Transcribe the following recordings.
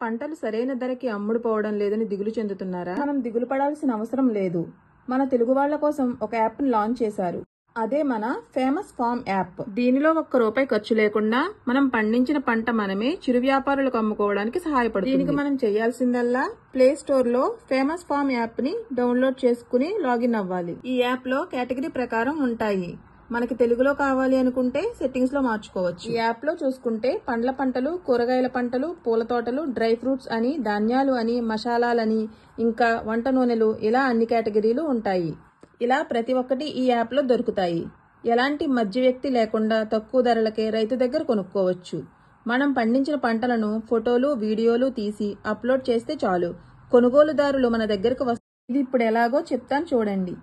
పంటలు సరైన ధరకి అమ్ముడుపోవడం లేదని దిగులు చెందుతున్నారా? మనం దిగులు పడాల్సిన అవసరం లేదు. మన తెలుగు వాళ్ళ కోసం ఒక యాప్ను లాంచ్ చేశారు. అదే మన ఫేమస్ ఫార్మ్ యాప్. దీనిలో ₹1 ఖర్చు లేకుండా మనం పండించిన పంట మనమే చిరు వ్యాపారులకు అమ్ముకోవడానికి సహాయపడుతుంది. దీనికి మనం చేయాల్సిందల్లా ప్లే స్టోర్ లో ఫేమస్ ఫార్మ్ యాప్ ని డౌన్లోడ్ చేసుకుని లాగిన్ అవ్వాలి. ఈ యాప్ లో కేటగిరీ ప్రకారం ఉంటాయి. మనకి తెలుగులో కావాలి అనుకుంటే సెట్టింగ్స్ లో మార్చుకోవచ్చు. ఈ యాప్ లో చూసుకుంటే పండ్ల పంటలు, కూరగాయల పంటలు, పూల తోటలు, డ్రై ఫ్రూట్స్ అని, ధాన్యాలు అని, మసాలాలని, ఇంకా వంట నూనెలు, ఇలా అన్ని కేటగిరీలు ఉంటాయి. ఇలా ప్రతి ఒక్కటి ఈ యాప్ లో దొరుకుతాయి. ఎలాంటి మధ్య వ్యక్తి లేకుండా తక్కువ ధరలకే రైతు దగ్గర కొనుక్కోవచ్చు. మనం పండించిన పంటలను ఫోటోలు, వీడియోలు తీసి అప్లోడ్ చేస్తే చాలు, కొనుగోలుదారులు మన దగ్గరకు వస్తారు. ఇది ఇప్పుడు ఎలాగో చెప్తాను చూడండి.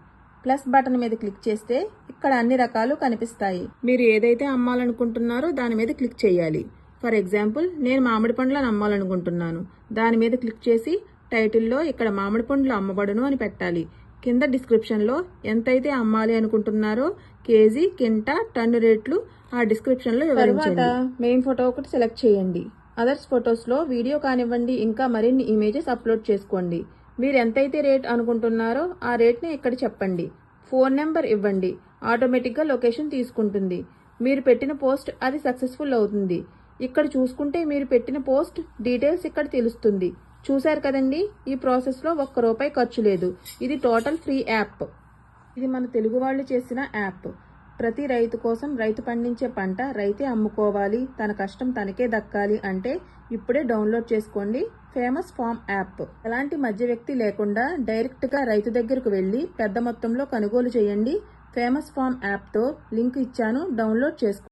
ప్లస్ బటన్ మీద క్లిక్ చేస్తే ఇక్కడ అన్ని రకాలు కనిపిస్తాయి. మీరు ఏదైతే అమ్మాలనుకుంటున్నారో దాని మీద క్లిక్ చేయాలి. ఫర్ ఎగ్జాంపుల్, నేను మామిడి పండ్లను అమ్మాలనుకుంటున్నాను. దాని మీద క్లిక్ చేసి టైటిల్లో ఇక్కడ మామిడి పండ్లు అమ్మబడును అని పెట్టాలి. కింద డిస్క్రిప్షన్లో ఎంతైతే అమ్మాలి అనుకుంటున్నారో కేజీ, కింట, టన్ను రేట్లు ఆ డిస్క్రిప్షన్లో వివరించండి. తర్వాత మెయిన్ ఫోటో ఒకటి సెలెక్ట్ చేయండి. అదర్స్ ఫొటోస్లో వీడియో కానివ్వండి, ఇంకా మరిన్ని ఇమేజెస్ అప్లోడ్ చేసుకోండి. మీరు ఎంతైతే రేట్ అనుకుంటున్నారో ఆ రేట్ని ఇక్కడ చెప్పండి. ఫోన్ నెంబర్ ఇవ్వండి. ఆటోమేటిక్గా లొకేషన్ తీసుకుంటుంది. మీరు పెట్టిన పోస్ట్ అది సక్సెస్ఫుల్ అవుతుంది. ఇక్కడ చూసుకుంటే మీరు పెట్టిన పోస్ట్ డీటెయిల్స్ ఇక్కడ తెలుస్తుంది. చూశారు కదండి, ఈ ప్రాసెస్లో ₹1 ఖర్చు లేదు. ఇది టోటల్ ఫ్రీ యాప్. ఇది మన తెలుగు వాళ్ళు చేసిన యాప్. ప్రతి రైతు కోసం రైతు పండించే పంట రైతే అమ్ముకోవాలి, తన కష్టం తనకే దక్కాలి అంటే ఇప్పుడే డౌన్లోడ్ చేసుకోండి ఫేమస్ ఫార్మ్ యాప్. ఎలాంటి మధ్య వ్యక్తి లేకుండా డైరెక్ట్గా రైతు దగ్గరకు వెళ్ళి పెద్ద మొత్తంలో కొనుగోలు చేయండి. ఫేమస్ ఫార్మ్ యాప్తో లింక్ ఇచ్చాను, డౌన్లోడ్ చేసుకోండి.